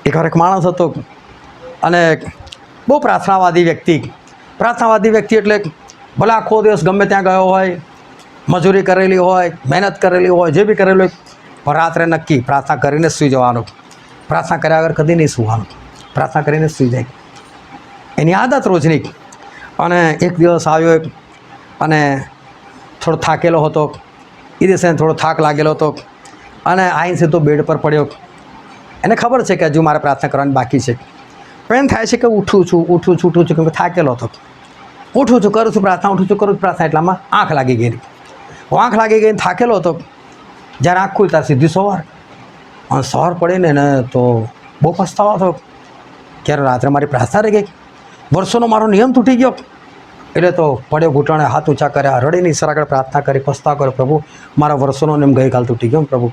એકવાર એક માણસ હતો અને બહુ પ્રાર્થનાવાદી વ્યક્તિ એટલે ભલે આખો દિવસ ગમે ત્યાં ગયો હોય, મજૂરી કરેલી હોય, મહેનત કરેલી હોય, જે બી કરેલું હોય, પણ રાત્રે નક્કી પ્રાર્થના કરીને સૂઈ જવાનું. પ્રાર્થના કર્યા વગર કદી નહીં સૂવાનું, પ્રાર્થના કરીને સૂઈ જાય, એની આદત રોજની. અને એક દિવસ આવ્યો અને થોડો થાકેલો હતો, એ દિવસે થોડો થાક લાગેલો હતો અને આવીને સીધો બેડ પર પડ્યો. એને ખબર છે કે હજુ મારે પ્રાર્થના કરવાની બાકી છે, પણ એમ થાય છે કે ઉઠું છું કેમ કે થાકેલો હતો. ઉઠું છું, કરું છું પ્રાર્થના, એટલામાં આંખ લાગી ગઈ. થાકેલો હતો. જ્યારે આંખ ખુલતા સીધી સવાર, અને સવાર પડીને ને તો બહુ પસ્તાવો હતો. ક્યારે રાત્રે મારી પ્રાર્થના રહી ગઈ, વર્ષોનો મારો નિયમ તૂટી ગયો. એટલે તો પડ્યો, ઘૂંટણે હાથ ઊંચા કર્યા, રડીને ઈશ્વર આગળ પ્રાર્થના કરી, પસ્તાવો કર્યો, પ્રભુ મારા વર્ષોનો નિયમ ગઈકાલ તૂટી ગયો, પ્રભુ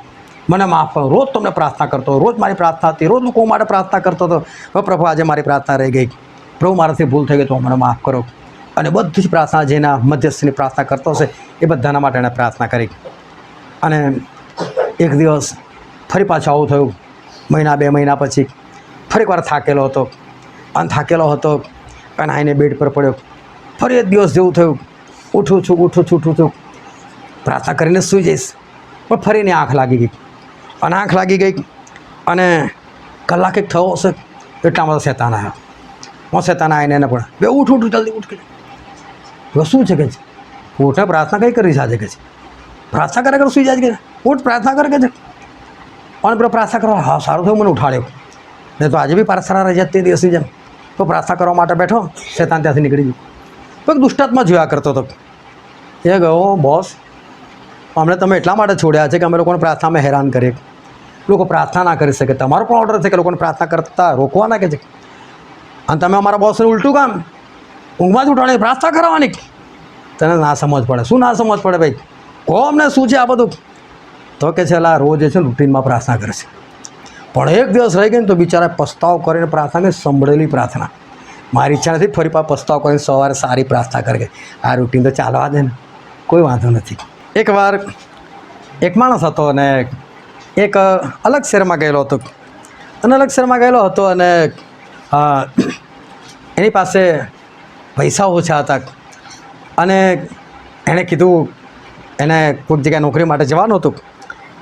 મને માફ કરો. રોજ તમને પ્રાર્થના કરતો, રોજ મારી પ્રાર્થના હતી, રોજ લોકો માટે પ્રાર્થના કરતો હતો. હવે પ્રભુ આજે મારી પ્રાર્થના રહી ગઈ, પ્રભુ મારાથી ભૂલ થઈ ગઈ તો મને માફ કરો. અને બધી જ પ્રાર્થના જેના મધ્યસ્થની પ્રાર્થના કરતો હશે એ બધાના માટે એણે પ્રાર્થના કરી. અને એક દિવસ ફરી પાછું આવું થયું, મહિના 2 મહિના પછી ફરી એકવાર થાકેલો હતો અને આવીને બેડ પર પડ્યો. ફરી એક દિવસ જેવું થયું, ઉઠું છું, પ્રાર્થના કરીને સૂઈ જઈશ, પણ ફરીની આંખ લાગી ગઈ. અને કલાક એક થયો હશે એટલામાં તો શેતાન આવ્યો. શેતાન આવીને એને પણ બે ઉઠ જલ્દી ઉઠ કે શું છે કે છે, ઉઠે પ્રાર્થના કઈ કરી સાજે કે છે, પ્રાર્થના કરે કર સૂઈ જાય કે ઉઠ પ્રાર્થના કરે કે છે. અને પેલો પ્રાર્થના કરવા હા સારું થયું મને ઉઠાડ્યો, નહીં તો આજે બી પ્રાર્થના રહી જતી દિવસની જેમ. તો પ્રાર્થના કરવા માટે બેઠો, શેતાન ત્યાંથી નીકળી ગયું. તો એક દુષ્ટાત્મા જોયા કરતો હતો. એ ગયો, બોસ અમને તમે એટલા માટે છોડ્યા છે કે અમે લોકોને પ્રાર્થનામાં હેરાન કરીએ, લોકો પ્રાર્થના ના કરી શકે. તમારો પણ ઓર્ડર છે કે લોકોને પ્રાર્થના કરતા રોકવાના કે છે, અને તમે અમારા બોસને ઉલટું કામ ઊંઘમાં જ ઉઠાડે પ્રાર્થના કરવાની. તને ના સમજ પડે. શું ના સમજ પડે ભાઈ, કહો અમને શું છે આ બધું. તો કે છે રોજ જે છે રૂટીનમાં પ્રાર્થના કરે છે, પણ એક દિવસ રહી ગઈ ને તો બિચારા પસ્તાવ કરીને પ્રાર્થના કરી, સંભળેલી પ્રાર્થના. મારી ઈચ્છા નથી ફરી પાછો પસ્તાવ કરીને સવારે સારી પ્રાર્થના કરે. આ રૂટીન તો ચાલવા દે ને, કોઈ વાંધો નથી. એકવાર એક માણસ હતો અને એક અલગ શહેરમાં ગયેલો હતો અને એની પાસે પૈસા ઓછા હતા. અને એણે કીધું, એને કોઈક જગ્યાએ નોકરી માટે જવાનું હતું,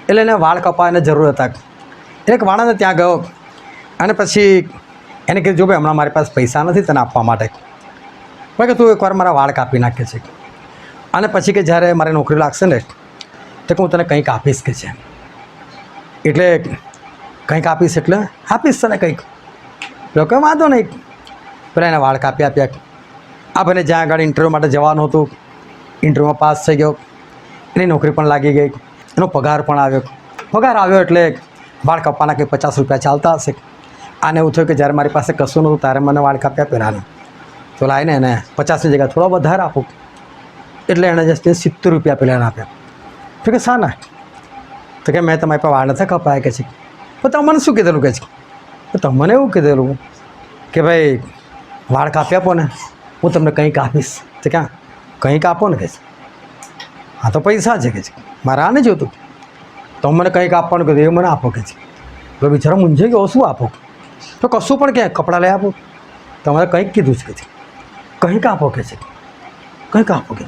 એટલે એને વાળ કપાવવાની જરૂર હતા. એક વાળાને ત્યાં ગયો અને પછી એને કીધું, જો ભાઈ હમણાં મારી પાસે પૈસા નથી તને આપવા માટે, ભાઈ કે તું એકવાર મારા વાળ કાપી નાખે છે. અને પછી કે જ્યારે મારે નોકરી લાગશે ને તો હું તને કંઈક આપીશ કે છે. એટલે કંઈક આપીશ એટલે આપીશ તને કંઈક. લોકો વાંધો નહીં. પેલા એને વાળ કાપી આપ્યા. આ ભાઈને જ્યાં આગળ ઇન્ટરવ્યૂ માટે જવાનું હતું, ઇન્ટરવ્યૂમાં પાસ થઈ ગયો, એની નોકરી પણ લાગી ગઈ, એનો પગાર પણ આવ્યો. એટલે વાળ કાપવાના કંઈ 50 રૂપિયા ચાલતા હશે. આને એવું થયું કે જ્યારે મારી પાસે કશું નહોતું ત્યારે મને વાળ કાપ્યા પહેલાંને, તો લાવીને એને 50ની જગ્યાએ થોડો વધારે આપું. એટલે એણે જસ્ટ 70 રૂપિયા પહેલાં આપ્યા. તો કે શા ના? તો કે મેં તમારી પાસે વાળ નથી કપાયા કે છે. તો તમે મને શું કીધેલું કે છે? તો તમને એવું કીધેલું કે ભાઈ વાળ કાપી આપો ને હું તમને કંઈક આપીશ. તો ક્યાં કંઈક આપો ને કે છે. હા તો પૈસા છે કે છે, મારે આ નહીં જોતું, તો મને કંઈક આપવાનું કીધું, એ મને આપો કે છે. તો બિચારો મૂંઝાઈ ગયો, શું આપો? તો કશું પણ ક્યાંય કપડાં લઈ આપો, તમારે કંઈક કીધું છે કે છે, કંઈક આપો કે છે, કંઈક આપો કે.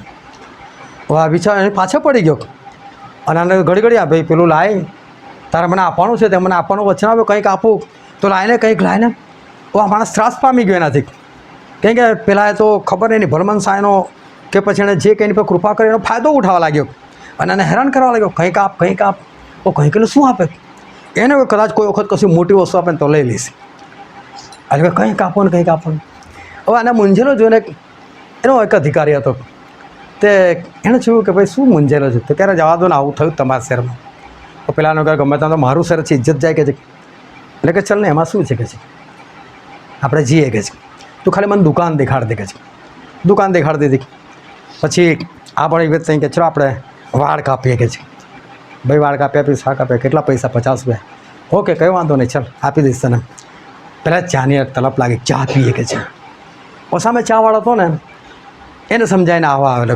હવે આ બિચારો એને પાછળ પડી ગયો અને આને ઘડી આ ભાઈ પેલું લાય, તારે મને આપવાનું છે, તે મને આપવાનું વચન આવ્યો, કંઈક આપું તો લાઈને. આ માણસ ત્રાસ પામી ગયો એનાથી. કેમ કે પેલા એ તો ખબર નહીં ભલમન સાયનો કે પછી એણે જે કંઈ પર કૃપા કરી એનો ફાયદો ઉઠાવવા લાગ્યો અને એને હેરાન કરવા લાગ્યો, કંઈક આપ. કંઈક એટલે શું આપે? એને કદાચ કોઈ વખત કશું મોટી વસ્તુ આપે ને તો લઈ લઈશ. એટલે કંઈક આપો ને કંઈક આપો. હવે આને મૂંઝેલો જોઈને એનો એક અધિકારી હતો, તે એણે જોયું કે ભાઈ શું મૂંઝેલો છે. તો ક્યારે જવા દો ને, આવું થયું તમારા શહેરમાં. તો પેલાનો કહે ગમે ત્યાં તો મારું શહેર છે, ઇજ્જત જાય કે છે. એટલે કે ચાલ ને એમાં શું છે કે છે, આપણે જઈએ કે છે, તું ખાલી મને દુકાન દેખાડ દે કે છે. દુકાન દેખાડી દીધી. પછી આ પણ વ્યક્તિ કે ચલો આપણે વાળ કાપીએ કે છે. ભાઈ વાળ કાપી આપીશ, શાક કાપીએ, કેટલા પૈસા? 50 રૂપિયા. ઓકે કંઈ વાંધો નહીં, ચાલ આપી દઈશ તને. પહેલાં ચાની તલપ લાગી, ચા પીએ કે છે. સામે ચાવાળો હતો ને એને સમજાવીને આવેલો.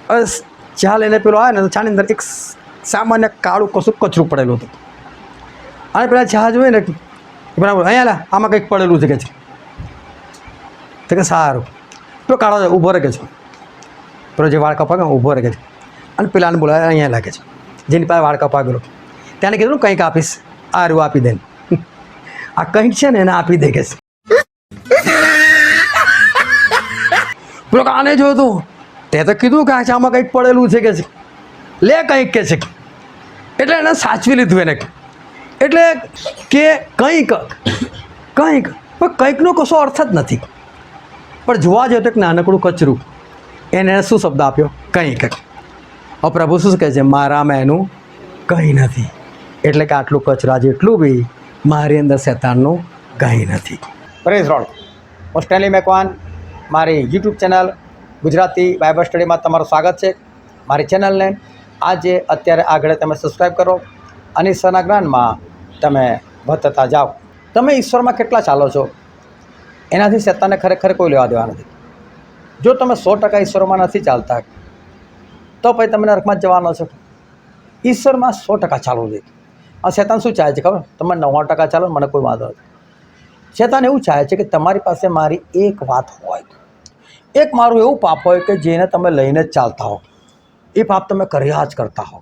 બસ ચા લઈને પેલો આવે ને તો ચાની અંદર એક સામાન્ય કાળું કશું કચરું પડેલું હતું. અને પેલા ચા જોઈએ ને બરાબર અહીંયા લા આમાં કંઈક પડેલું છે કે છે તો કે સારું પેલો કાળો ઊભો રહે કે છે પેલો જે વાળ કપાવે ઊભો રહે કે છે અને પેલાને બોલાવે અહીંયા લાગે છે જેની પાસે વાળ કપાવેલો તેને કીધું કંઈક આપીશ આ રૂ આપી દે આ કંઈક છે ને એને આપી દે કે છે પેલો આને જોયું તે તો કીધું કે આમાં કંઈક પડેલું છે કે છે લે કંઈક કે છે એટલે એને સાચવી લીધું એને એટલે કે કંઈક પણ કંઈકનો કશો અર્થ જ નથી પણ જોવા જઈએ તો એક નાનકડું કચરું એને શું શબ્દ આપ્યો કંઈક હવે પ્રભુ શું કહે છે મારામાં એનું કંઈ નથી એટલે કે આટલું કચરા જેટલું બી મારી અંદર શેતાનનું કંઈ નથી. Praise lord. હું સ્ટેનલી મેકવાન મારી યુટ્યુબ ચેનલ ગુજરાતી બાઇબલ સ્ટડીમાં તમારું સ્વાગત છે. મારી ચેનલને આજે અત્યારે આગળ તમે સબસ્ક્રાઈબ કરો અને ઈશ્વરના જ્ઞાનમાં તમે વધતા જાઓ. તમે ઈશ્વરમાં કેટલા ચાલો છો એનાથી શેતાનને ખરેખર કોઈ લેવા દેવા નથી. જો તમે 100% ઈશ્વરમાં નથી ચાલતા તો પછી તમે નરકમાં જ જવાના છો. ઈશ્વરમાં 100% ચાલવું જોઈએ. આ શેતાન શું ચાહે છે ખબર? તમે 99% ચાલો મને કોઈ વાંધો નથી. શેતાન એવું ચાહે છે કે તમારી પાસે મારી એક વાત હોય, એક મારું એવું પાપ હોય કે જેને તમે લઈને જ ચાલતા હો, એ પાપ તમે કર્યા જ કરતા હો.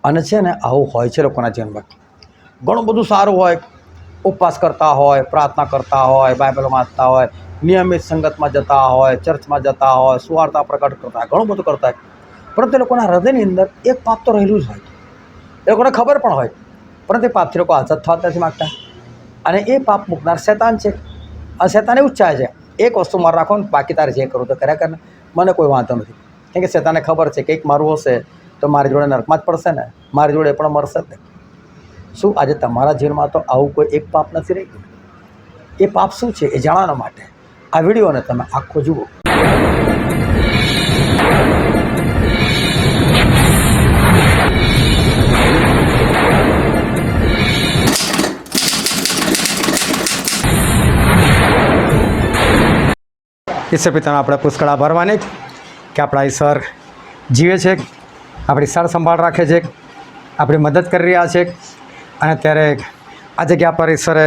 અને છે ને આવું હોય છે લોકોના જીવનમાં. ઘણું બધું સારું હોય, ઉપવાસ કરતા હોય, પ્રાર્થના કરતા હોય, બાઇબલ વાંચતા હોય, નિયમિત સંગતમાં જતા હોય, ચર્ચમાં જતા હોય, સુવાર્તા પ્રકટ કરતા હોય, ઘણું બધું કરતા હોય, પરંતુ એ લોકોના હૃદયની અંદર એક પાપ તો રહેલું જ હોય. એ લોકોને ખબર પણ હોય, પરંતુ એ પાપથી લોકો આઝાદ થવા નથી માગતા. અને એ પાપ મૂકનાર શેતાન છે. અને શેતાન એવું જ ચાહે છે એક વસ્તુ મારે રાખો ને બાકી તારે જે કરવું તો કર્યા કરે, મને કોઈ વાંધો નથી. કેમ કે શેતાનને ખબર છે કે એક મારું હશે તો મારી જોડે નરકમાં જ પડશે ને, મારી જોડે પણ મરશે જ નહીં. શું આજે તમારા જીવનમાં તો આવું કોઈ એક પાપ નથી રહી ગયું? એ પાપ શું છે એ જાણવા માટે આ વિડીયોને તમે આખો જુઓ. ઈશ્વર પિતાનો આપણે પુષ્કળ આભાર માનીએ કે આપણા ઈશ્વર જીવે છે, આપણી સાર સંભાળ રાખે છે, આપણી મદદ કરી રહ્યા છે. અને ત્યારે આ જગ્યા પર ઈશ્વરે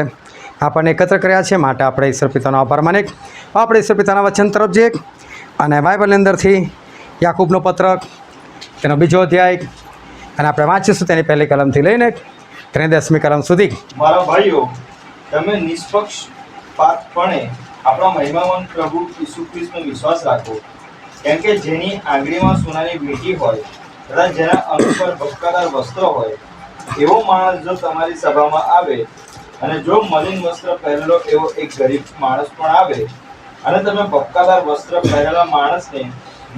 આપણને એકત્ર કર્યા છે, માટે આપણે ઈશ્વર પિતાનો આભાર માનીએ. આપણે ઈશ્વર પિતાના વચન તરફ જઈએ અને બાઇબલની અંદરથી યાકૂબનો પત્ર તેનો 2 અધ્યાય અને આપણે વાંચીશું તેની પહેલી કલમથી લઈને તેની 10મી કલમ સુધી. મારા ભાઈઓ, તમે નિષ્પક્ષપાતપણે આપણા મહિમાવાન પ્રભુ ઈસુ ખ્રિસ્તનો વિશ્વાસ રાખો. કેમ કે જેની આંગળીમાં સોનાની વીંટી હોય તથા જેના અંગ પર ભપકાદાર વસ્ત્ર હોય, એવો માણસ જો તમારી સભામાં આવે અને જો મલિન વસ્ત્ર પહેરેલો એવો એક ગરીબ માણસ પણ આવે અને તમે ભપકાદાર વસ્ત્ર પહેરેલા માણસને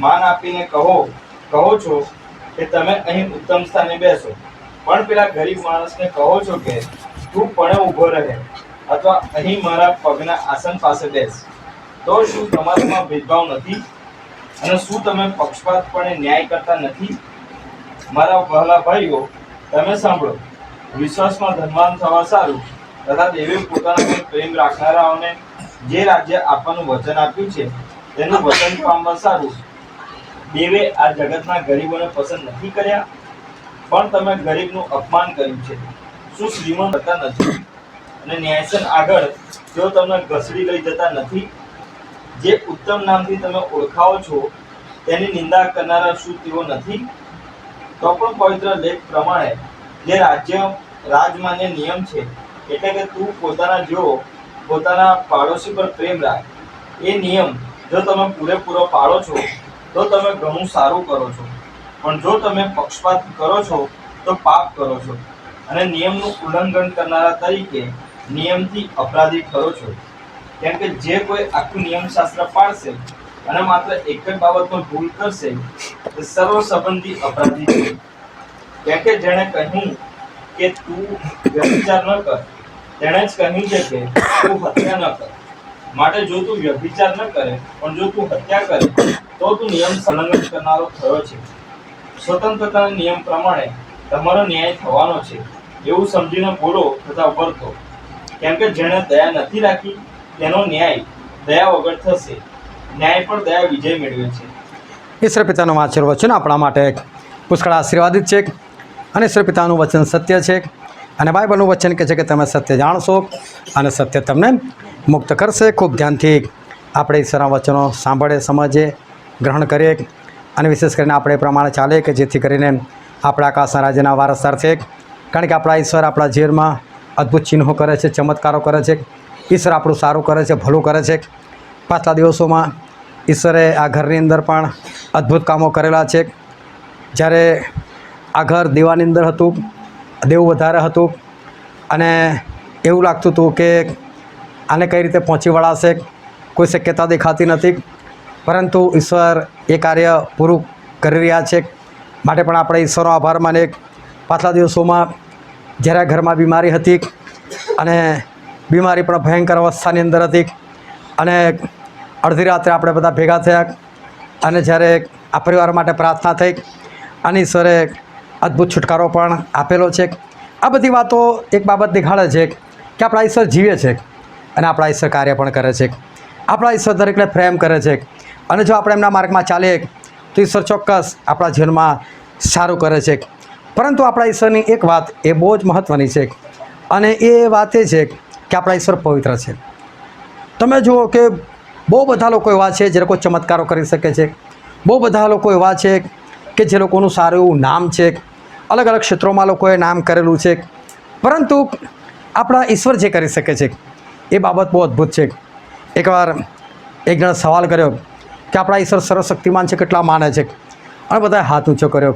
માન આપીને કહો છો કે તમે અહીં ઉત્તમ સ્થાને બેસો, પણ પેલા ગરીબ માણસને કહો છો કે તું પણ ઊભો રહે અથવા અહીં મારા પગના આસન પાસે બેસ, તો શું તમારામાં ભેદભાવ નથી? અને શું તમે પક્ષપાતપણે ન્યાય કરતા નથી? મારા વહાલા ભાઈઓ, તમે સાંભળો. વિશ્વાસમાં ધનવાન થવા સારું તથા દેવે પોતાના પર પ્રેમ રાખનારાઓને જે રાજ્ય આપવાનું વચન આપ્યું છે તેનું વચન પામવા સારું. દેવે આ જગતના ગરીબોને પસંદ નથી કર્યા, પણ તમે ગરીબનું અપમાન કર્યું છે. શું શ્રીમંત હતા નથી? અને ન્યાયસન આગળ તેઓ તમને ઘસડી લઈ જતા નથી? જે ઉત્તમ નામથી તમે ઓળખાવો છો તેની નિંદા કરનારા શું તેઓ નથી? તો પણ પવિત્ર લેખ પ્રમાણે જે રાજમાન્ય નિયમ છે, એટલે કે તું પોતાના જેવો પોતાના પાડોશી પર પ્રેમ રાખ, એ નિયમ જો તમે પૂરેપૂરો પાળો છો તો તમે ઘણું સારું કરો છો. પણ જો તમે પક્ષપાત કરો છો તો પાપ કરો છો અને નિયમનું ઉલ્લંઘન કરનારા તરીકે નિયમથી અપરાધી ઠરો છો. કેમ કે જે કોઈ આખું નિયમશાસ્ત્ર પાળશે અને માત્ર એક જ બાબતમાં ભૂલ કરશે તે સર્વ સંબંધી અપરાધી છે. કેમ કે જેણે કહ્યું કે તું વ્યભિચાર ન કર, તેણે જ કહ્યું છે કે તું હત્યા ન કર. માટે જો તું વ્યભિચાર ન કરે પણ જો તું હત્યા કરે તો તું નિયમ ઉલ્લંઘન કરનારો થયો છે. સ્વતંત્રતાના નિયમ પ્રમાણે તમારો ન્યાય થવાનો છે એવું સમજીને બોલો તથા વર્તો. કેમ કે જેણે દયા નથી રાખી તેનો ન્યાય દયા વગર થશે, ન્યાય પણ દયા વિજય મેળવે છે. ઈશ્વર પિતાનું વાંચેલું વચન આપણા માટે પુષ્કળ આશીર્વાદિત છે અને ઈશ્વર પિતાનું વચન સત્ય છે અને બાઇબલનું વચન કહે છે કે તમે સત્ય જાણશો અને સત્ય તમને મુક્ત કરશે. ખૂબ ધ્યાનથી આપણે ઈશ્વરના વચનો સાંભળે, સમજીએ, ગ્રહણ કરીએ અને વિશેષ કરીને આપણે એ પ્રમાણે ચાલે કે જેથી કરીને આપણા આકાશના રાજ્યના વારસદાર છે. કારણ કે આપણા ઈશ્વર આપણા જીવનમાં અદ્ભુત ચિહ્નો કરે છે, ચમત્કારો કરે છે. ઈશ્વર આપણું સારું કરે છે, ભલું કરે છે. પાછલા દિવસોમાં ઈશ્વરે આ ઘરની અંદર પણ અદ્ભુત કામો કરેલા છે. જ્યારે આ ઘર દેવાની અંદર હતું, દેવું વધારે હતું અને એવું લાગતું હતું કે આને કઈ રીતે પહોંચી વળાશે, કોઈ શક્યતા દેખાતી નથી. પરંતુ ઈશ્વર એ કાર્ય પૂરું કરી રહ્યા છે. માટે પણ આપણે ઈશ્વરનો આભાર માનીએ. પાછલા દિવસોમાં જ્યારે ઘરમાં બીમારી હતી અને બીમારી પણ ભયંકર અવસ્થાની અંદર હતી અને અડધી રાત્રે આપણે બધા ભેગા થયા અને જ્યારે આ પરિવાર માટે પ્રાર્થના થઈ અને ઈશ્વરે અદ્ભુત છુટકારો પણ આપેલો છે. આ બધી વાતો એક બાબત દેખાડે છે કે આપણા ઈશ્વર જીવે છે અને આપણા ઈશ્વર કાર્ય પણ કરે છે. આપણા ઈશ્વર દરેકને પ્રેમ કરે છે અને જો આપણે એમના માર્ગમાં ચાલીએ તો ઈશ્વર ચોક્કસ આપણા જીવનમાં સારું કરે છે. પરંતુ આપણા ઈશ્વરની એક વાત એ બહુ જ મહત્ત્વની છે અને એ વાત એ છે કે આપણા ઈશ્વર પવિત્ર છે. તમે જુઓ કે બહુ બધા લોકો એવા છે જે લોકો ચમત્કારો કરી શકે છે. બહુ બધા લોકો એવા છે કે જે લોકોનું સારું એવું નામ છે. અલગ અલગ ક્ષેત્રોમાં લોકોએ નામ કરેલું છે. પરંતુ આપણા ઈશ્વર જે કરી શકે છે એ બાબત બહુ અદ્ભુત છે. એકવાર એક જણે સવાલ કર્યો કે આપણા ઈશ્વર સર્વશક્તિમાન છે, કેટલા માને છે? અને બધાએ હાથ ઊંચો કર્યો.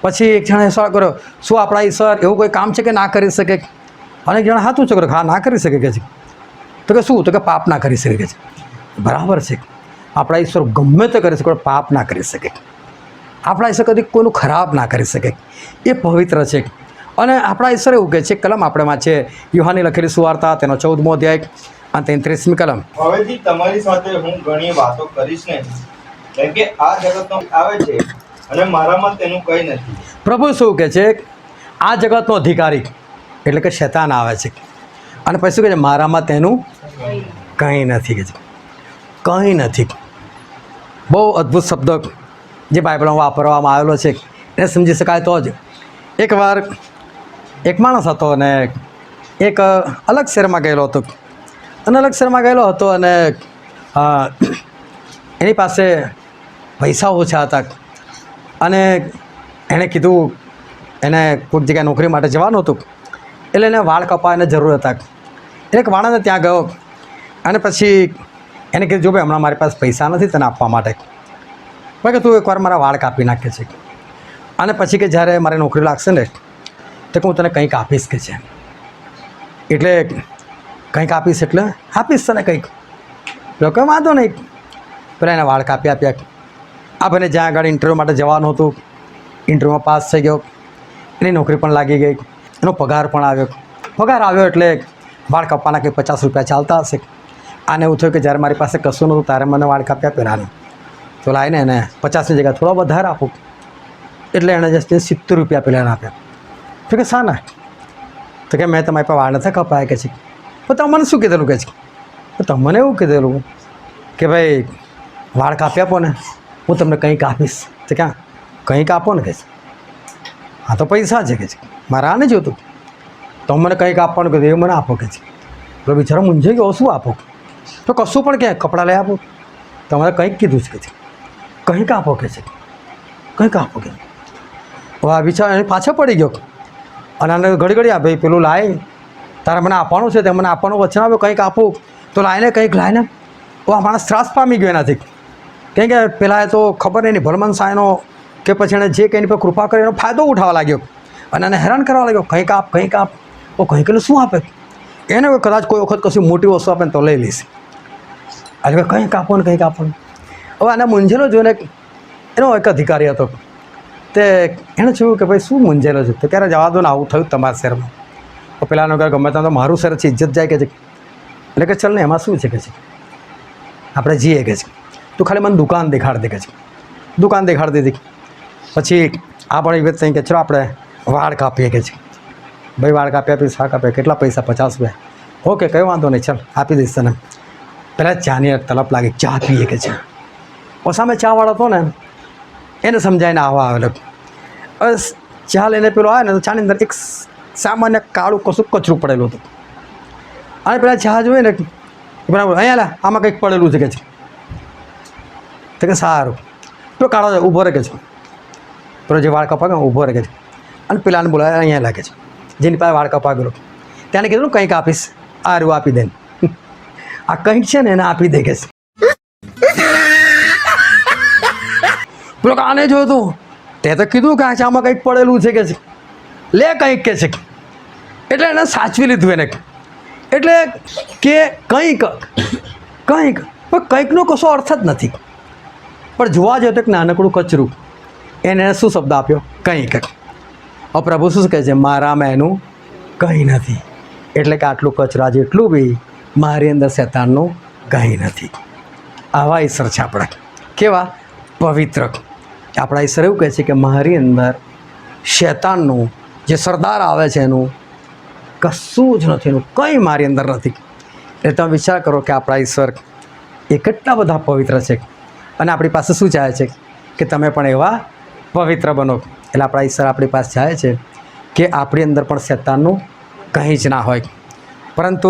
પછી એક જણે સવાલ કર્યો, શું આપણા ઈશ્વર એવું કોઈ કામ છે કે ના કરી શકે? અને એક જણે હાથ ઊંચો કર્યો, હા ના કરી શકે કે છે. તો કે શું? તો કે પાપ ના કરી શકે છે. બરાબર છે, આપણા ઈશ્વર ગમે તે કરી શકે પણ પાપ ના કરી શકે. આપણા ઈશ્વર કદી કોઈનું ખરાબ ના કરી શકે. એ પવિત્ર છે. અને આપણા ઈશ્વર એવું કહે છે, કલમ આપણેમાં છે યુહાની લખેલી સુવાર્તા તેનો 14મો અધ્યાય અને 33મી કલમ. હવેથી તમારી સાથે હું ઘણી વાતો કરીશ નહીં, કેમ કે આ જગતનો આવે છે અને મારામાં તેનું કંઈ નથી. પ્રભુ શું કહે છે? આ જગતનો અધિકારી એટલે કે શૈતાન આવે છે અને પછી શું કહે છે? મારામાં તેનું કંઈ નથી કે છે, કંઈ નથી. બહુ અદ્ભુત શબ્દ જે બાઇબલમાં વાપરવામાં આવેલો છે એને સમજી શકાય તો જ. એકવાર એક માણસ હતો અને એક અલગ શહેરમાં ગયેલો હતો અને અલગ શહેરમાં ગયેલો હતો અને એની પાસે પૈસા ઓછા હતા અને એણે કીધું એને કોઈક જગ્યાએ નોકરી માટે જવાનું હતું એટલે એને વાળ કપાવવાની જરૂર હતા. એક માણસને ત્યાં ગયો અને પછી એને કીધું, જો ભાઈ હમણાં મારી પાસે પૈસા નથી તને આપવા માટે, ભાઈ કે તું એકવાર મારા વાળ કાપી નાખે છે અને પછી કે જ્યારે મારે નોકરી લાગશે ને તો હું તને કંઈક આપીશ કે છે. એટલે કંઈક આપીશ એટલે આપીશ તને કંઈક. તો કંઈ વાંધો નહીં. પેલા એને વાળ કાપી આપ્યા. આ ભાઈને જ્યાં આગળ ઇન્ટરવ્યૂ માટે જવાનું હતું, ઇન્ટરવ્યૂમાં પાસ થઈ ગયો, એની નોકરી પણ લાગી ગઈ, એનો પગાર પણ આવ્યો. પગાર આવ્યો એટલે વાળ કાપવાના કંઈ 50 રૂપિયા ચાલતા હશે. આને એવું થયું કે જ્યારે મારી પાસે કશું નહોતું તારે મને વાળ કાપ્યા પેલાને, તો લાવીને એને 50ની જગ્યાએ થોડો વધારે આપું. એટલે એણે જસ્ટ 70 રૂપિયા પેલાને આપ્યા. તો કે શાના? તો કે મેં તમારી પાસે વાળ નથી કપાયા કે છે. તો તમને શું કીધેલું કે છે? તો તમને એવું કીધેલું કે ભાઈ વાળ કાપી આપો ને હું તમને કંઈક આપીશ. તો ક્યાં કંઈક આપો ને કે છે. હા તો પૈસા છે કે છે, મારે આ નહીં જોતું, તો મને કંઈક આપવાનું કીધું એ મને આપો કે છે. પેલો બિચારો મૂંઝાઈ ગયો, શું આપો? તો કશું પણ ક્યાંય કપડાં લઈ આપો. તમારે કંઈક કીધું છે કે છે, કંઈક આપો કે છે, કંઈક આપો કે. હવે આ બિચારો એની પાછળ પડી ગયો અને આને ઘડી ઘડી આ ભાઈ પેલું લાય, તારે મને આપવાનું છે, તે મને આપવાનું વચન આવ્યું કંઈક આપું તો લાઈને કંઈક લાઈને. આ માણસ ત્રાસ પામી ગયો એનાથી. કેમ કે પહેલાં તો ખબર નહીં ભલમન સાયનો કે પછી એણે જે કંઈ એની પર કૃપા કરી એનો ફાયદો ઉઠાવવા લાગ્યો અને એને હેરાન કરવા લાગ્યો, કંઈક આપ કંઈક આપ. ઓ કંઈક એટલે શું આપે? એને કદાચ કોઈ વખત કશું મોટી વસ્તુ આપે ને તો લઈ લઈશ. એટલે કંઈક આપો ને કંઈક આપો. હવે આને મૂંઝેલો જોઈને એનો એક અધિકારી હતો તે એણે જોયું કે ભાઈ શું મૂંઝેલો છે. તો ક્યારે જવા દો ને, આવું થયું તમારા શહેરમાં. તો પેલાનો ઘર ગમે ત્યાં તો મારું શહેર છે, ઇજ્જત જાય કે છે. એટલે કે ચાલ ને એમાં શું છે કે છે, આપણે જઈએ કે છે. તું ખાલી મને દુકાન દેખાડ દે કે છે. દુકાન દેખાડી દીધી. પછી આ પણ વ્યક્તિ થઈ કે ચલો આપણે વાળ કાપીએ કે છે. ભાઈ વાળ કાપી આપીશ, શાક આપે, કેટલા પૈસા? 50 રૂપિયા. ઓકે કંઈ વાંધો નહીં, ચાલ આપી દઈશ તને. પહેલાં ચાની તલપ લાગી, ચા પીએ કે છે. સામે ચાવાળો હતો ને એને સમજાવીને આવવા આવેલો. બસ ચા લઈને પેલો આવે ને તો ચાની અંદર એક સામાન્ય કાળું કશું કચરું પડેલું હતું. અને પેલા ચા જોઈએ ને પેલા અહીંયા લા આમાં કંઈક પડેલું છે કે છે. તો કે સારું તો કાળો ઊભો રહે કે છે. પેલો જે વાળ કપા ઊભો રહે કે છે. અને પેલાને બોલાવે અહીંયા લાગે છે જેની પાસે વાળ કપા ગયેલો તેને કીધું કંઈક આપીશ આ રૂ આપી દે આ કંઈક છે ને એને આપી દે કે છે. પેલો આને જોયું તું તે તો કીધું કે આ ચામાં કંઈક પડેલું છે કે છે લે કંઈક કે છે એટલે એને સાચવી લીધું એને એટલે કે કંઈક કંઈક પણ કંઈકનો કશો અર્થ જ નથી પણ જોવા જઈએ તો એક નાનકડું કચરું એને શું શબ્દ આપ્યો કંઈક. હવે પ્રભુ શું કહે છે મારામાં એનું કંઈ નથી એટલે કે આટલું કચરા જેટલું બી મારી અંદર શેતાનનું કંઈ નથી. આવા ઈશ્વર છે આપણા કેવા પવિત્ર. આપણા ઈશ્વર એવું કહે છે કે મારી અંદર શેતાનનું જે સરદાર આવે છે એનું કશું જ નથી, એનું કંઈ મારી અંદર નથી. એટલે તમે વિચાર કરો કે આપણા ઈશ્વર એ કેટલા બધા પવિત્ર છે અને આપણી પાસે શું ચાહે છે કે તમે પણ એવા પવિત્ર બનો. એટલે આપણા ઈશ્વર આપણી પાસે ચાહે છે કે આપણી અંદર પણ શેતાનનું કંઈ જ ના હોય. પરંતુ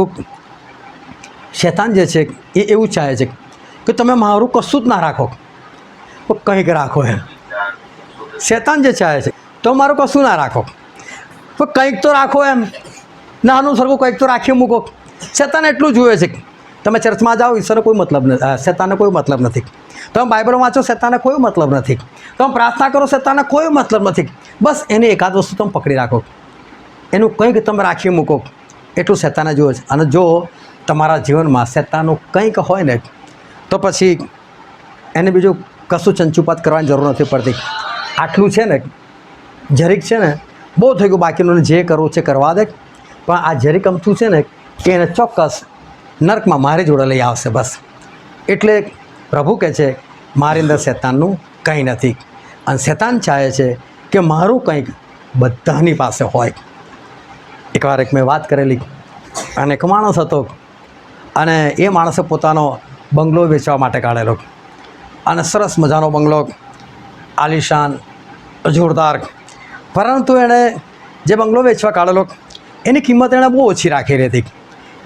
શેતાન જે છે એ એવું ચાહે છે કે તમે મારું કશું જ ના રાખો પણ કંઈક રાખો. એમ શેતાન જે ચાહે છે તો મારું કશું ના રાખો પણ કંઈક તો રાખો. એમ નાનું સરખું કંઈક તો રાખી મૂકો. શેતાન એટલું જુએ છે તમે ચર્ચમાં જાઓ ઈશ્વરને કોઈ મતલબ નથી, શેતાનને કોઈ મતલબ નથી. તમે બાઇબલ વાંચો શેતાનને કોઈ મતલબ નથી. તમે પ્રાર્થના કરો શેતાનને કોઈ મતલબ નથી. બસ એની એકાદ વસ્તુ તમે પકડી રાખો, એનું કંઈક તમે રાખી મૂકો એટલું શેતાને જુએ છે. અને જો તમારા જીવનમાં શેતાનનું કંઈક હોય ને તો પછી એને બીજું કશું ચંચુપાત કરવાની જરૂર નથી પડતી. આટલું છે ને જરીક છે ને બહુ થઈ ગયું, બાકીનું જે કરવું છે કરવા દે. પણ આ જરીક અમથું છે ને કે એને ચોક્કસ નર્કમાં મારી જોડે લઈ આવશે બસ. એટલે પ્રભુ કહે છે મારી અંદર શેતાનનું કંઈ નથી અને શેતાન ચાહે છે કે મારું કંઈક બધાની પાસે હોય. એકવાર એક મેં વાત કરેલી અને એક માણસ હતો અને એ માણસે પોતાનો બંગલો વેચવા માટે કાઢેલો અને સરસ મજાનો બંગલો આલિશાન જોરદાર. પરંતુ એણે જે બંગલો વેચવા કાઢેલો એની કિંમત એણે બહુ ઓછી રાખેલી હતી.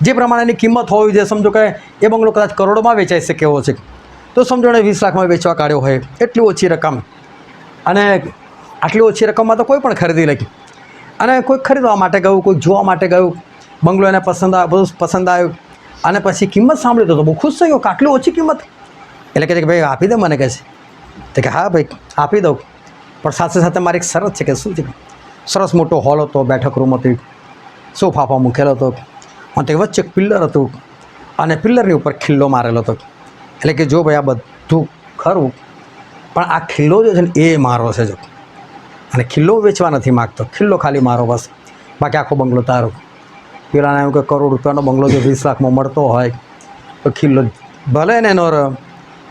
જે પ્રમાણેની કિંમત હોવી જોઈએ, સમજો કે એ બંગલો કદાચ કરોડોમાં વેચાઈ શકે એવો છે તો સમજો એણે 20 લાખમાં વેચવા કાઢ્યો હોય એટલી ઓછી રકમ. અને આટલી ઓછી રકમમાં તો કોઈ પણ ખરીદી લે. અને કોઈ ખરીદવા માટે ગયું, કોઈ જોવા માટે ગયું, બંગલો એને બધું પસંદ આવ્યું અને પછી કિંમત સાંભળી તો બહુ ખુશ થઈ ગયો કે આટલી ઓછી કિંમત. એટલે કહે છે કે ભાઈ આપી દે મને, કહે છે. તો કે હા ભાઈ આપી દઉં પણ સાથે સાથે મારી એક શરત છે. કે શું છે? સરસ મોટો હોલ હતો, બેઠક રૂમ હતી, સોફા મૂકેલો હતો અને તે વચ્ચે એક પિલ્લર હતું અને પિલ્લરની ઉપર ખિલ્લો મારેલો હતો. એટલે કે જો ભાઈ આ બધું ખરું પણ આ ખિલ્લો જે છે ને એ મારો છે. જો અને ખિલ્લો વેચવા નથી માગતો, ખિલ્લો ખાલી મારો બસ, બાકી આખો બંગલો તારો. પેલાને એમ કે કરોડ રૂપિયાનો બંગલો જો 20 લાખમાં મળતો હોય તો ખિલ્લો ભલે ને એનો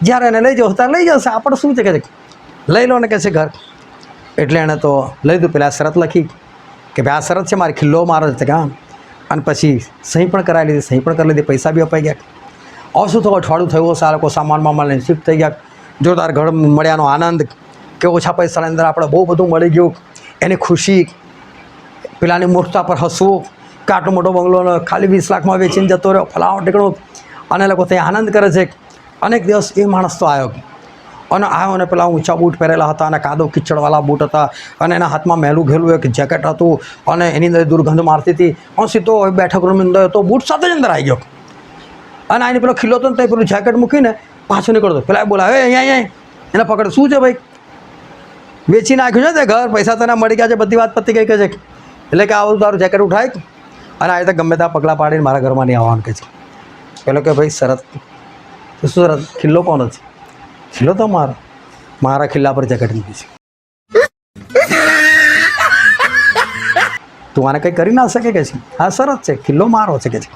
જ્યારે એને લઈ જાઓ ત્યારે લઈ જશે. આપણે શું છે કે લઈ લો ને કહે છે ઘર. એટલે એણે તો લઈ દીધું. પેલા શરત લખી કે ભાઈ આ શરત છે મારી, ખિલ્લો મારો છે. હા અને પછી સહી પણ કરાવી લીધી, સહી પણ કરી લીધી, પૈસા બી અપાઈ ગયા. હવે શું થયું, અઠવાડિયું થયું હશે, આ લોકો સામાનમાં મળીને શિફ્ટ થઈ ગયા. જોરદાર ઘર મળ્યાનો આનંદ કે ઓછા પૈસાની અંદર આપણે બહુ બધું મળી ગયું એની ખુશી. પેલાની મૂર્ખતા પર હસવું કે આટલો મોટો બંગલો ખાલી 20 લાખમાં વેચીને જતો રહ્યો, ફલાણો ટીકણો. અને લોકો ત્યાં આનંદ કરે છે. અનેક દિવસ એ માણસ તો આવ્યો અને આવ્યો અને પેલા ઊંચા બૂટ પહેરેલા હતા અને કાદવ કિચડવાળા બૂટ હતા અને એના હાથમાં મેલું ઘેલું એક જેકેટ હતું અને એની અંદર દુર્ગંધ મારતી હતી. અને સીધો બેઠક રૂમની અંદર તો બૂટ સાથે જ અંદર આવી ગયો અને આની પેલો ખીલ્લો હતો ને તો પેલું જેકેટ મૂકીને પાછો નીકળતો. પેલા બોલાવે અહીંયા એને પકડ, શું છે ભાઈ? વેચી નાખ્યું છે તે ઘર, પૈસા તને મળી ગયા છે, બધી વાત પતી ગઈ કે છે. એટલે કે આવું તારું જેકેટ ઉઠાય અને આ રીતે ગમે ત્યાં પગલાં પાડીને મારા ઘરમાં નહીં આવવાનું કહે છે. પેલો કે ભાઈ શરત તો શું શરત? ખિલ્લો કોનો છે? ખિલ્લો તો મારા ખિલ્લા પર જેકેટ મૂકી છે. તું આને કંઈ કરી ના શકે કે છે? હા શરત છે, ખિલ્લો મારો છે કે છે.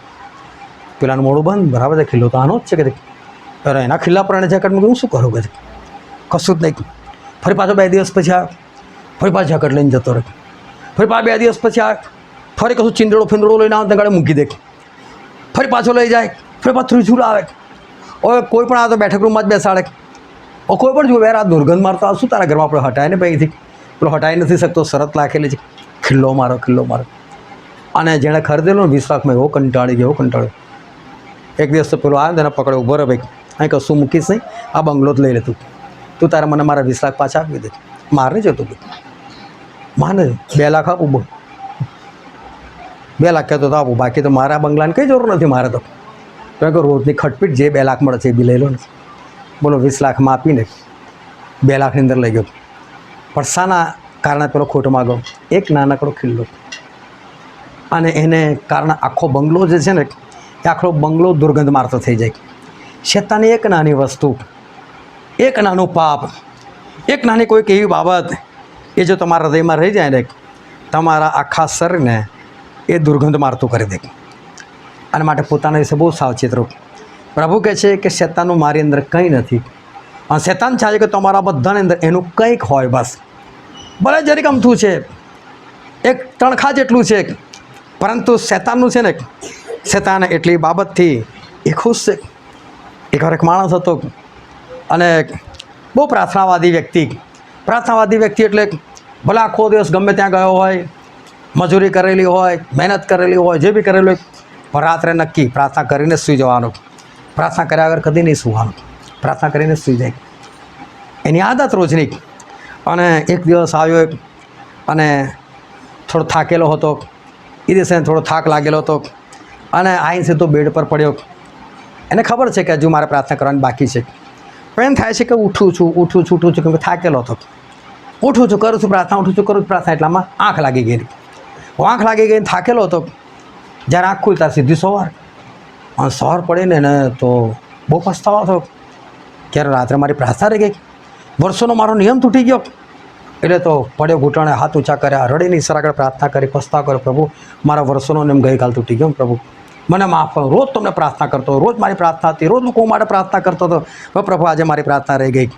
પેલાનું મોડું બંધ, બરાબર છે, ખિલ્લો તો આનો જ છે કે અરે એના ખિલ્લા પર એને જેકેટ મૂકી હું શું કરું કે છે? કશું જ નહીં. ફરી પાછો 2 દિવસ પછી આવ્યો, ફરી પાછો જેકેટ લઈને જતો રહ્યો. ફરી પાછો 2 દિવસ પછી આવ્યો, ફરી કશું ચીંદડો ફીંદડો લઈને આવે ગાડે મૂકી દે. ફરી પાછો લઈ જાય, ફરી પાછું ત્રીજું આવે. હવે કોઈ પણ આ તો બેઠક રૂમમાં જ બેસાડે. કોઈ પણ જોવે યાર આ દુર્ગંધ મારતો આ શું તારા ઘરમાં આપણે હટાય ને ભાઈથી પેલો હટાઈ નથી શકતો. શરત રાખેલી છે, ખિલ્લો મારો, ખિલ્લો મારો. અને જેણે ખરીદેલો ને 20 લાખમાં એવો કંટાળ્યો. એક દિવસ તો પેલો આવ્યો તેને પકડ્યો, ઊભો રહે ભાઈ, અહીં કશું મૂકીશ નહીં, આ બંગલો જ લઈ લે તું તારે મને મારા 20 લાખ પાછા આપી દે. મારે જ હતું ભાઈ, માને 2 લાખ આપું, બોલ 2 લાખ કહેતો તો આપું, બાકી તો મારા બંગલાની કંઈ જરૂર નથી મારે તો. કારણ કે રોજની ખટપીટ જે 2 લાખ મળે છે એ બી લઈ લો ને. બોલો 20 લાખમાં આપીને 2 લાખની અંદર લઈ ગયો. પણ શાના કારણે પેલો ખોટો માગો? એક નાનકડો ખિલ્લો, અને એને કારણે આખો બંગલો જે છે ને એ આખો બંગલો દુર્ગંધ મારતો થઈ જાય. શેતાની એક નાની વસ્તુ, એક નાનું પાપ, એક નાની કોઈક એવી બાબત એ જો તમારા હૃદયમાં રહી જાય ને, તમારા આખા શરીરને એ દુર્ગંધ મારતું કરી દે. અને માટે પોતાના વિશે બહુ સાવચેત રહો. પ્રભુ કહે છે કે શેતાનનું મારી અંદર કંઈ નથી, અને શેતાન ચાહે કે તમારા બધાની અંદર એનું કંઈક હોય, બસ ભલે જરીક અમથું છે, એક તણખા જેટલું છે, પરંતુ શેતાનનું છે ને, શેતાન એટલી બાબતથી એ ખુશ છે. એકવાર એક માણસ હતો અને બહુ પ્રાર્થનાવાદી વ્યક્તિ એટલે ભલે આખો દિવસ ગમે ત્યાં ગયો હોય, મજૂરી કરેલી હોય, મહેનત કરેલી હોય, જે બી કરેલું હોય, પણ રાત્રે નક્કી પ્રાર્થના કરીને સૂઈ જવાનું. પ્રાર્થના કર્યા વગર કદી નહીં સૂવાનું, પ્રાર્થના કરીને સૂઈ જાય, એની આદત રોજની. અને એક દિવસ આવ્યો અને થોડો થાકેલો હતો, એ દિવસે થોડો થાક લાગેલો હતો, અને આવીને સીધો બેડ પર પડ્યો. એને ખબર છે કે હજુ મારે પ્રાર્થના કરવાની બાકી છે, પણ એમ થાય છે કે ઉઠું છું કેમ કે થાકેલો હતો. ઉઠું છું, કરું છું પ્રાર્થના, એટલામાં આંખ લાગી ગઈ, થાકેલો હતો. જ્યારે આંખ ખુલી ત્યારે સીધી સવાર, અને સવાર પડીને એને તો બહુ પસ્તાવો થયો. ક્યારે રાત્રે મારી પ્રાર્થના રહી ગઈ, વર્ષોનો મારો નિયમ તૂટી ગયો. એટલે તો પડ્યો, ઘૂંટણે હાથ ઊંચા કર્યા, રડીને ઈશ્વર આગળ પ્રાર્થના કરી, પસ્તાવ કર્યો, પ્રભુ મારા વર્ષોનો નિયમ ગઈકાલ તૂટી ગયો, પ્રભુ મને માફ કરો. રોજ તમને પ્રાર્થના કરતો, રોજ મારી પ્રાર્થના હતી, રોજ લોકો માટે પ્રાર્થના કરતો હતો, હવે પ્રભુ આજે મારી પ્રાર્થના રહી ગઈ,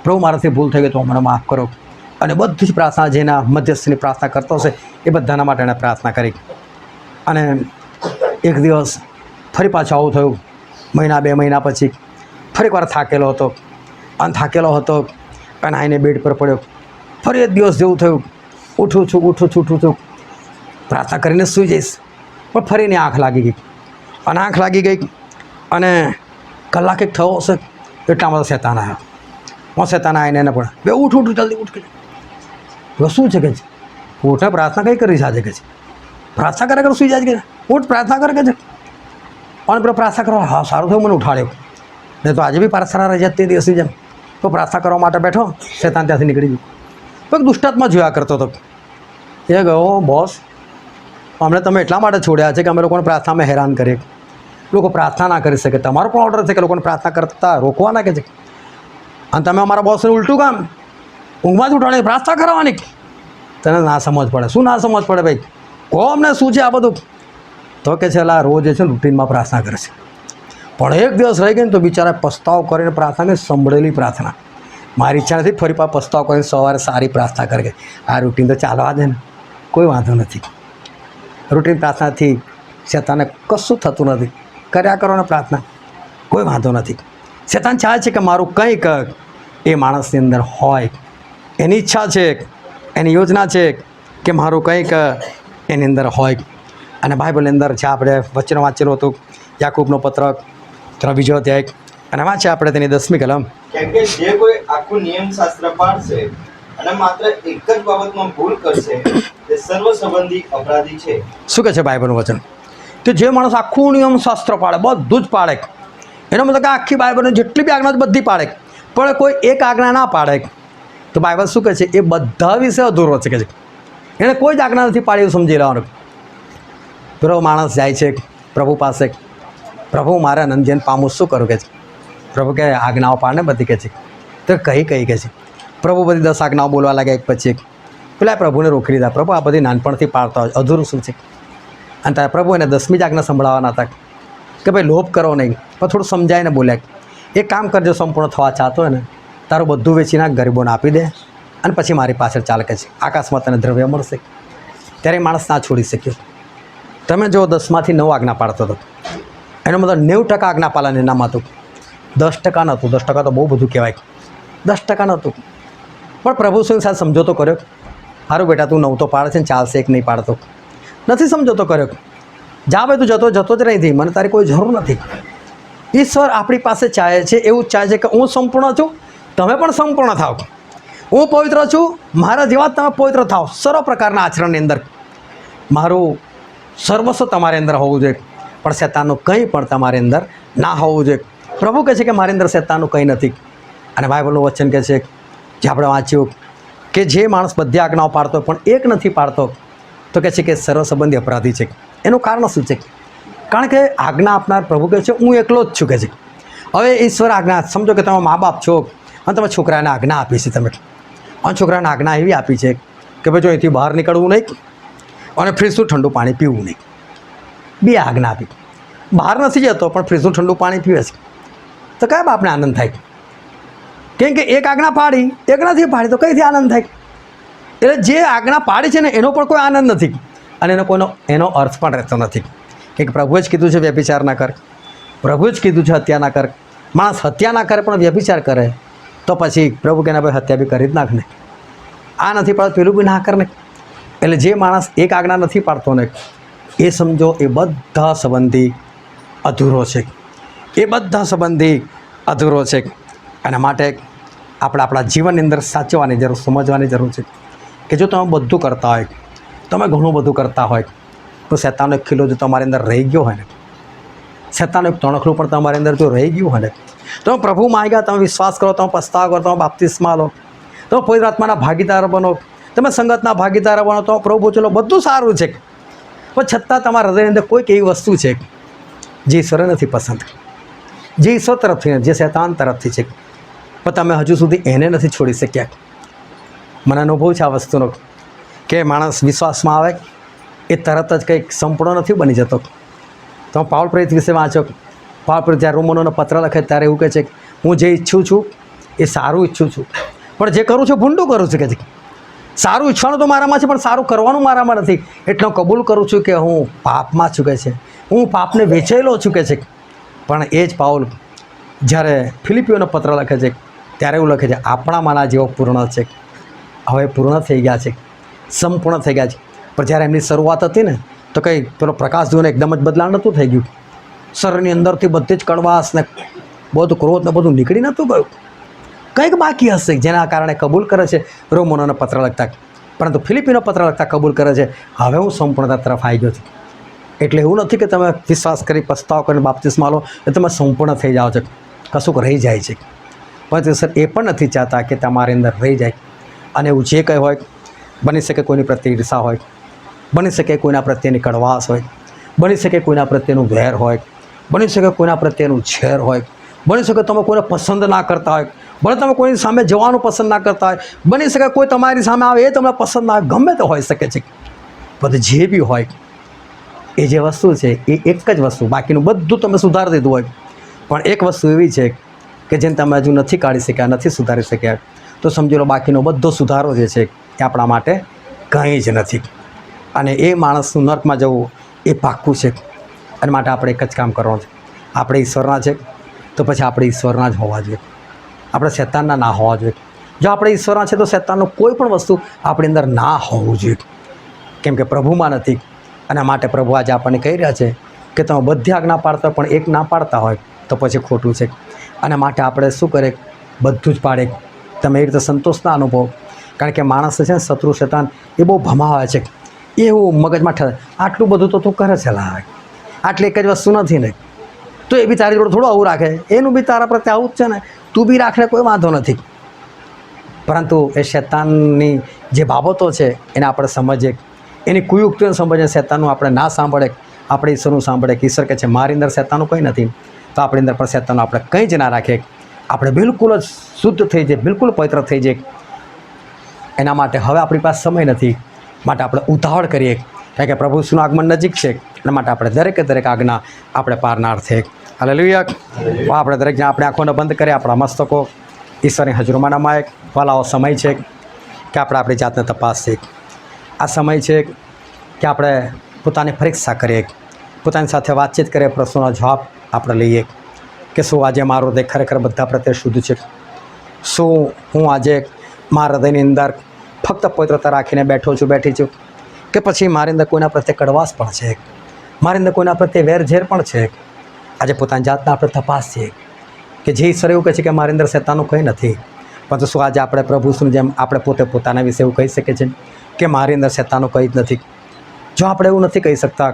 પ્રભુ મારાથી ભૂલ થઈ ગઈ તો મને માફ કરો. અને બધી જ પ્રાર્થના જેના મધ્યસ્થની પ્રાર્થના કરતો હશે એ બધાના માટે એણે પ્રાર્થના કરી. અને એક દિવસ ફરી પાછું આવું થયું, 1-2 મહિના પછી ફરી એકવાર થાકેલો હતો અને આવીને બેડ પર પડ્યો. ફરી એક દિવસ જેવું થયું, ઉઠું છું, પ્રાર્થના કરીને સૂઈ જઈશ, પણ ફરી એની આંખ લાગી ગઈ અને કલાક એક થયો હશે એટલામાં તો શેતાન આવ્યો. શેતાન આવીને એને પણ બે ઉઠ જલ્દી ઉઠ. હવે શું છે કે છે, ઉઠને પ્રાર્થના કઈ કરી છે આજે કે છે, પ્રાર્થના કરે સૂઈ જાય કે ઉઠ પ્રાર્થના કરે કે છે. અને પેલો પ્રાર્થના કરવા, હા સારું થયું મને ઉઠાડ્યો, નહીં તો આજે બી પ્રાર્થના રહી જાય તે દિવસની જેમ. તો પ્રાર્થના કરવા માટે બેઠો, શેતાન ત્યાંથી નીકળી ગયું. તો દુષ્ટાત્મા જોયા કરતો હતો. એ ગયો, બોસ અમને તમે એટલા માટે છોડ્યા છે કે અમે લોકોને પ્રાર્થનામાં હેરાન કરીએ, લોકો પ્રાર્થના ના કરી શકે, તમારો પણ ઓર્ડર છે કે લોકોને પ્રાર્થના કરતા રોકવાના કે છે, અને તમે અમારા બોસને ઉલટું કામ ઊંઘમાં જ ઉઠાડે પ્રાર્થના કરવાની. તને ના સમજ પડે. શું ના સમજ પડે ભાઈ, કહો અમને શું છે આ બધું. તો કે છે એલા રોજ છે ને રૂટીનમાં પ્રાર્થના કરે છે, પણ એક દિવસ રહી ગઈ ને તો બિચારા પસ્તાવ કરીને પ્રાર્થના, સંભળેલી પ્રાર્થના, મારી ઈચ્છા નથી ફરી પાછા પસ્તાવ કરીને સવારે સારી પ્રાર્થના કરે. આ રૂટીન તો ચાલવા દે ને, કોઈ વાંધો નથી. રૂટીન પ્રાર્થનાથી શેતાને કશું થતું નથી, કર્યા કરો ને પ્રાર્થના, કોઈ વાંધો નથી. શેતાન ચાહે છે કે મારું કંઈક એ માણસની અંદર હોય, એની ઈચ્છા છે, એની યોજના છે કે મારું કંઈક એની અંદર હોય. અને બાઇબલની અંદર જે આપણે વચન વાંચેલું હતું, યાકૂબનો પત્ર 3 અધ્યાય, અને વાંચે આપણે તેની 10મી કલમ. કેમ કે જે કોઈ આખું નિયમશાસ્ત્ર પાળશે અને માત્ર એક જ બાબતમાં ભૂલ કરશે તે સર્વ સંબંધી અપરાધી છે. શું કહે છે બાઇબલનું વચન? તો જે માણસ આખું નિયમશાસ્ત્ર પાળે, બધું જ પાળે, એનો મતલબ કે આખી બાઇબલની જેટલી બી આજ્ઞા બધી પાળે, પણ કોઈ એક આજ્ઞા ના પાળે તો બાઇબલ શું કહે છે? એ બધા વિશે અધૂરો છે કે છે, એણે કોઈ જ આજ્ઞા નથી પાડી, એવું સમજી લેવાનું. પેલો માણસ જાય છે પ્રભુ પાસે, પ્રભુ મારે આનંદ પામું, શું કરું કે છે? પ્રભુ કે આજ્ઞાઓ પાડને બધી કે છે. તો કઈ કે છે? પ્રભુ બધી 10 આજ્ઞાઓ બોલવા લાગ્યા એક પછી એક. પેલા પ્રભુને રોકી લીધા, પ્રભુ આ બધી નાનપણથી પાડતા હોય, અધૂરું શું છે? અને ત્યારે પ્રભુ એને 10મી જ આજ્ઞા સંભળાવવાના હતા કે ભાઈ લોભ કરો નહીં, પણ થોડું સમજાવીને બોલ્યા, એક કામ કરજો, સંપૂર્ણ થવા ચાહતો હોય ને તારું બધું વેચી નાખ, ગરીબોને આપી દે, અને પછી મારી પાછળ ચાલ કે છે, આકાશમાં તને દ્રવ્ય મળશે. ત્યારે માણસ ના છોડી શક્યો. તમે જો 10માંથી 9 આજ્ઞા પાડતો હતો, એનો મતલબ 90% આજ્ઞા પાલન એનામાં હતું, 10% નહોતું. 10% તો બહુ બધું કહેવાય, 10% નહોતું. પણ પ્રભુ શું સાથે સમજોતો કર્યો, સારું બેટા તું 9 તો પાડે છે ને ચાલશે, એક નહીં પાડતો, નથી સમજોતો કર્યો. જા ભાઈ તું જતો જ નહીં, મને તારી કોઈ જરૂર નથી. ઈશ્વર આપણી પાસે ચાહે છે, એવું જ ચાહે છે કે હું સંપૂર્ણ છું, તમે પણ સંપૂર્ણ થાવ. હું પવિત્ર છું, મારા જેવા તમે પવિત્ર થાવ. સર્વ પ્રકારના આચરણની અંદર મારું સર્વસ્વ તમારી અંદર હોવું જોઈએ, પણ શૈતાનનું કંઈ પણ તમારી અંદર ના હોવું જોઈએ. પ્રભુ કહે છે કે મારી અંદર શૈતાનનું કંઈ નથી. અને બાઇબલનું વચન કહે છે, જે આપણે વાંચ્યું, કે જે માણસ બધી આજ્ઞાઓ પાળતો પણ એક નથી પાળતો, તો કહે છે કે સર્વ સંબંધી અપરાધી છે. એનું કારણ શું છે? કારણ કે આજ્ઞા આપનાર પ્રભુ કહે છે હું એકલો જ છું. કહે છે હવે ઈશ્વર આજ્ઞા, સમજો કે તમે મા બાપ છો અને તમે છોકરાને આજ્ઞા આપી છે, તમે અને છોકરાને આજ્ઞા એવી આપી છે કે ભાઈ જો અહીંથી બહાર નીકળવું નહીં અને ફ્રીજનું ઠંડુ પાણી પીવું નહીં. બે આજ્ઞા આપી. બહાર નથી જતો પણ ફ્રીજનું ઠંડુ પાણી પીવે છે, તો કયા બાપને આનંદ થાય? કેમ કે એક આજ્ઞા પાડી, એક નથી પાડી, તો કઈથી આનંદ થાય? એટલે જે આજ્ઞા પાડી છે ને એનો પણ કોઈ આનંદ નથી, અને એનો અર્થ પણ રહેતો નથી. કે પ્રભુએ જ કીધું છે વ્યભિચાર ના કર, પ્રભુએ જ કીધું છે હત્યા ના કર. માણસ હત્યા ના કરે પણ વ્યભિચાર કરે તો પછી પ્રભુ કે ના ભાઈ હત્યા બી કરી જ નાખ ને, આ નથી પાડતો પેલું બી ના કર ને. એટલે જે માણસ એક આજ્ઞા નથી પાડતો ને, એ સમજો એ બધા સંબંધી અધૂરો છે, એ બધા સંબંધી અધૂરો છે. અને માટે આપણે આપણા જીવનની અંદર સાચવવાની જરૂર, સમજવાની જરૂર છે કે જો તમે બધું કરતા હોય, તમે ઘણું બધું કરતા હોય, તો શૈતાનનો એક ખીલો જો તમારી અંદર રહી ગયો હોય ને, શૈતાનનું એક તણખલું પણ તમારી અંદર જો રહી ગયું હોય ને, તમે પ્રભુ માંગ્યા, તમે વિશ્વાસ કરો, તમે પસ્તાવ કરો, તમે બાપ્તિસ્મા લો, તમે પવિત્ર આત્માના ભાગીદાર બનો, તમે સંગતના ભાગીદાર બનો, તો પ્રભુ ચલો બધું સારું છે, પણ છતાં તમારા હૃદયની અંદર કોઈક એવી વસ્તુ છે જે ઈશ્વરે નથી પસંદ, જે ઈશ્વર તરફથી નથી, જે શૈતાન તરફથી છે, પણ તમે હજુ સુધી એને નથી છોડી શક્યા. મને અનુભવ છે આ વસ્તુનો કે માણસ વિશ્વાસમાં આવે એ તરત જ કંઈક સંપૂર્ણ નથી બની જતો. તમે પાઉલ પ્રેરિત વિશે વાંચો. પાઉલ પ્રેરિત જ્યારે રોમનોનો પત્ર લખે ત્યારે એવું કહે છે કે હું જે ઈચ્છું છું એ સારું ઈચ્છું છું, પણ જે કરું છું ભૂંડું કરું છું. કે છે સારું ઈચ્છવાનું તો મારામાં છે પણ સારું કરવાનું મારામાં નથી. એટલે હું કબૂલ કરું છું કે હું પાપમાં છું. કે છે હું પાપને વેચાયેલો છું. કે છે પણ એ જ પાઉલ જ્યારે ફિલિપીઓનો પત્ર લખે છે ત્યારે એવું લખે છે આપણામાંના જેવો પૂર્ણ છે, હવે પૂર્ણ થઈ ગયા છે, સંપૂર્ણ થઈ ગયા છે. પણ જ્યારે એમની શરૂઆત હતી ને તો કંઈ પેલો પ્રકાશ જોઈને એકદમ જ બદલાણ નહોતું થઈ ગયું. શરીરની અંદરથી બધી જ કડવાશ ને બધું ક્રોધ ને બધું નીકળી નહોતું ગયું. કંઈક બાકી હશે જેના કારણે કબૂલ કરે છે રોમનોનો પત્ર લખતા, પરંતુ ફિલિપીનો પત્ર લખતા કબૂલ કરે છે હવે હું સંપૂર્ણતા તરફ આવી ગયો છું. એટલે એવું નથી કે તમે વિશ્વાસ કરી પસ્તાવ કરીને બાપ્તિસ્મા લો એ તમે સંપૂર્ણ થઈ જાઓ છો, કશુંક રહી જાય છે. પણ સર એ પણ નથી ચાહતા કે તમારી અંદર રહી જાય. અને એવું જે કંઈ હોય, બની શકે કોઈની પ્રત્યે ઈર્ષા હોય, બની શકે કોઈના પ્રત્યેની કડવાશ હોય, બની શકે કોઈના પ્રત્યેનું વેર હોય, બની શકે કોઈના પ્રત્યેનું ઝેર હોય, બની શકે તમે કોઈને પસંદ ના કરતા હોય, ભલે તમે કોઈની સામે જવાનું પસંદ ના કરતા હોય, બની શકે કોઈ તમારી સામે આવે એ તમને પસંદ ના આવે, ગમે તે હોઈ શકે છે. બધું જે બી હોય એ જે વસ્તુ છે એ એક જ વસ્તુ, બાકીનું બધું તમે સુધારી દીધું હોય, પણ એક વસ્તુ એવી છે કે જેને તમે હજુ નથી કાઢી શક્યા, નથી સુધારી શક્યા, તો સમજી લો બાકીનો બધો સુધારો જે છે એ આપણા માટે કંઈ જ નથી. અને એ માણસનું નર્કમાં જવું એ પાક્કું છે. અને માટે આપણે એક જ કામ કરવાનું છે, આપણે ઈશ્વરના છે તો પછી આપણે ઈશ્વરના જ હોવા જોઈએ, આપણે શૈતાનના ના હોવા જોઈએ. જો આપણે ઈશ્વરના છે તો શૈતાનનું કોઈ પણ વસ્તુ આપણી અંદર ના હોવું જોઈએ, કેમ કે પ્રભુમાં નથી. અને માટે પ્રભુ આજે આપણને કહી રહ્યા છે કે તમે બધી આજ્ઞા પાડતા પણ એક ના પાડતા હોય તો પછી ખોટું છે. અને માટે આપણે શું કરે, બધું જ પાડે. તમે એ રીતે સંતોષના અનુભવ, કારણ કે માણસ છે ને શત્રુ શૈતાન એ બહુ ભમાવે છે, એવું મગજમાં આટલું બધું તો તું કરે છે લાવે, આટલી એક જ વસ્તુ નથી ને, તો એ બી તારી જોડે થોડું આવું રાખે, એનું બી તારા પ્રત્યે આવું જ છે ને, તું બી રાખે કોઈ વાંધો નથી. પરંતુ એ શૈતાનની જે બાબતો છે એને આપણે સમજીએ, એની કુયુક્તિઓને સમજીએ, શૈતાનનું આપણે ના સાંભળે, આપણે ઈશ્વરનું સાંભળે કે ઈશ્વર કહે છે મારી અંદર શૈતાનનું કંઈ નથી, તો આપણી અંદર પણ શૈતાનનું આપણે કંઈ જ ના રાખીએ, આપણે બિલકુલ જ શુદ્ધ થઈ જાય, બિલકુલ પવિત્ર થઈ જાય. એના માટે હવે આપણી પાસે સમય નથી, માટે આપણે ઉતાવળ કરીએ, કારણ કે પ્રભુ શુંનું આગમન નજીક છે. એના માટે આપણે દરેકે દરેક આજ્ઞા આપણે પારનાર છે. હાલેલુયા. આપણે દરેક આપણે આંખોને બંધ કરીએ, આપણા મસ્તકો ઈશ્વરની હજુરમાં નમાય. વાલાઓ સમય છે કે આપણે આપણી જાતને તપાસીએ, આ સમય છે કે આપણે પોતાની પરીક્ષા કરીએ, પોતાની સાથે વાતચીત કરીએ, પ્રશ્નોનો જવાબ આપણે લઈએ કે શું આજે મારું હૃદય ખરેખર બધા પ્રત્યે શુદ્ધ છે, શું હું આજે મારા હૃદયની અંદર ફક્ત પવિત્રતા રાખીને બેઠો છું, બેઠી છું, કે પછી મારી અંદર કોઈના પ્રત્યે કડવાશ પણ છે, મારી અંદર કોઈના પ્રત્યે વેરઝેર પણ છે. આજે પોતાની જાતને આપણે તપાસ છે કે જે ઈશ્વર એવું કહે છે કે મારી અંદર શેતાનનું કંઈ નથી, પરંતુ શું આજે આપણે પ્રભુ જેમ આપણે પોતે પોતાના વિશે એવું કહી શકીએ છીએ કે મારી અંદર શેતાનનું કંઈ જ નથી? જો આપણે એવું નથી કહી શકતા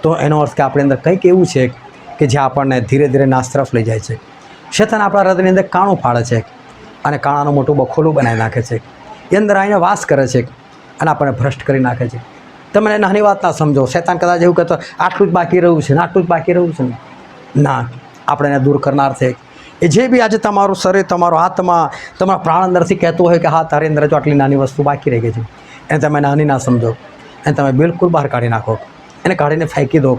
તો એનો અર્થ કે આપણી અંદર કંઈક એવું છે કે જે આપણને ધીરે ધીરે નાશ તરફ લઈ જાય છે. શેતાન આપણા હૃદયની અંદર કાણું ફાળે છે અને કાણાનું મોટું બખોલું બનાવી નાખે છે. એ અંદર આવીને વાસ કરે છે અને આપણને ભ્રષ્ટ કરી નાખે છે. તમે નાની વાત ના સમજો. શેતાન કદાચ એવું કહેતો આટલું જ બાકી રહ્યું છે ને આટલું જ બાકી રહ્યું છે ને, ના, આપણે એને દૂર કરનાર છે. એ જે બી આજે તમારું શરીર, તમારો આત્મા, તમારા પ્રાણ અંદરથી કહેતું હોય કે હા તારી અંદર જો આટલી નાની વસ્તુ બાકી રહી ગઈ છે, એને તમે નાની ના સમજો, એને તમે બિલકુલ બહાર કાઢી નાખો, એને કાઢીને ફેંકી દો.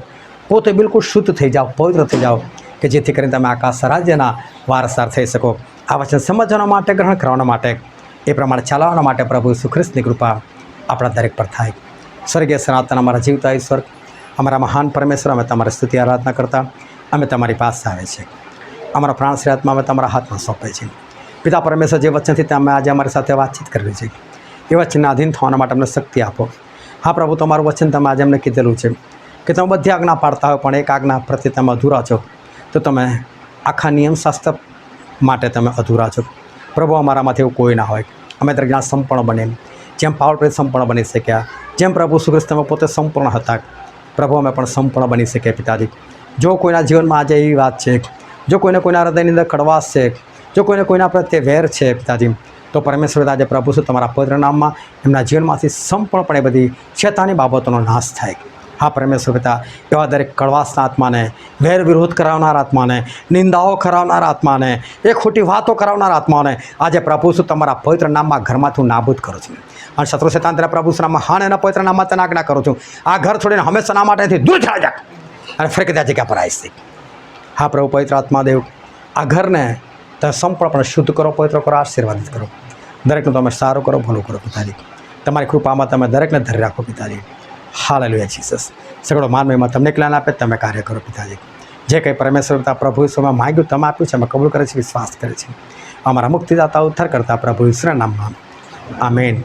પોતે બિલકુલ શુદ્ધ થઈ જાઓ, પવિત્ર થઈ જાઓ, કે જેથી કરીને તમે આકાશ રાજ્યના વારસદાર થઈ શકો. આ વચન સમજવા માટે, ગ્રહણ કરવાના માટે, એ પ્રમાણે ચાલવાના માટે પ્રભુ ઈસુ ખ્રિસ્તની કૃપા આપણા દરેક પર થાય. સ્વર્ગીય સનાતન અમારા જીવતા ઈશ્વર, અમારા મહાન પરમેશ્વર, અમે તમારી સ્તુતિ આરાધના કરતા અમે તમારી પાસે આવે છે. અમારા પ્રાણ શ્રી આત્મા અમે તમારા હાથમાં સોંપે છે. પિતા પરમેશ્વર, જે વચનથી તમે આજે અમારી સાથે વાતચીત કરેલી છે એ વચનને આધીન થવાના માટે અમને શક્તિ આપો. હા પ્રભુ, તમારું વચન તમે આજે અમને કીધેલું છે કે તમે બધી આજ્ઞા પાડતા હોય પણ એક આજ્ઞા પ્રત્યે તમે અધૂરા છો, તો તમે આખા નિયમશાસ્ત્ર માટે તમે અધૂરા છો. પ્રભુ, અમારામાંથી એવું કોઈ ના હોય. અમે દરેક જણા સંપૂર્ણ બને, જેમ પાવર પ્રેત સંપૂર્ણ બની શક્યા, જેમ પ્રભુ ઈસુ ખ્રિસ્ત તમે પોતે સંપૂર્ણ હતા, પ્રભુ અમે પણ સંપૂર્ણ બની શકીએ. પિતાજી, જો કોઈના જીવનમાં આજે એવી વાત છે, જો કોઈને કોઈના હૃદયની અંદર કડવાશ છે, જો કોઈને કોઈના પ્રત્યે વેર છે પિતાજી, તો પરમેશ્વર આજે પ્રભુ શું તમારા પવિત્ર નામમાં એમના જીવનમાંથી સંપૂર્ણપણે બધી શેતાની બાબતોનો નાશ થાય. હા પરમેશ્વર પિતા, એવા દરેક કડવાશના આત્માને, વેર વિરોધ કરાવનાર આત્માને, નિંદાઓ કરાવનાર આત્માને, એ ખોટી વાતો કરાવનાર આત્માને આજે પ્રભુ શું તમારા પવિત્ર નામમાં ઘરમાંથી હું નાબૂદ કરું છું. અને શત્રુ શેતાન તેના પ્રભુ નામમાં હાણ એના પવિત્ર નામમાં તેને આજ્ઞા કરું છું, આ ઘર છોડીને હંમેશાના માટે દૂર થઈ જા અને ફરી ત્યાં જગ્યા પર આવીશ. હા પ્રભુ પવિત્ર આત્માદેવ, આ ઘરને તમે સંપૂર્ણપણે શુદ્ધ કરો, પવિત્ર કરો, આશીર્વાદિત કરો. દરેકનું તમે સારું કરો, ભલું કરો પિતાજી. તમારી કૃપામાં તમે દરેકને ધરી રાખો પિતાજી. Hallelujah Jesus. સગળો માનવીમાં તમને જ્ઞાન આપે, તમે કાર્ય કરો પિતાજી. જે કંઈ પરમેશ્વર પિતા પ્રભુ ઈશ્વરમાં માગ્યું તમે આપ્યું છે, અમે કબૂલ કરે છે, વિશ્વાસ કરે છે. અમારા મુક્તિદાતા ઉદ્ધાર કરતા પ્રભુ ઈશ્વરના નામમાં આમેન.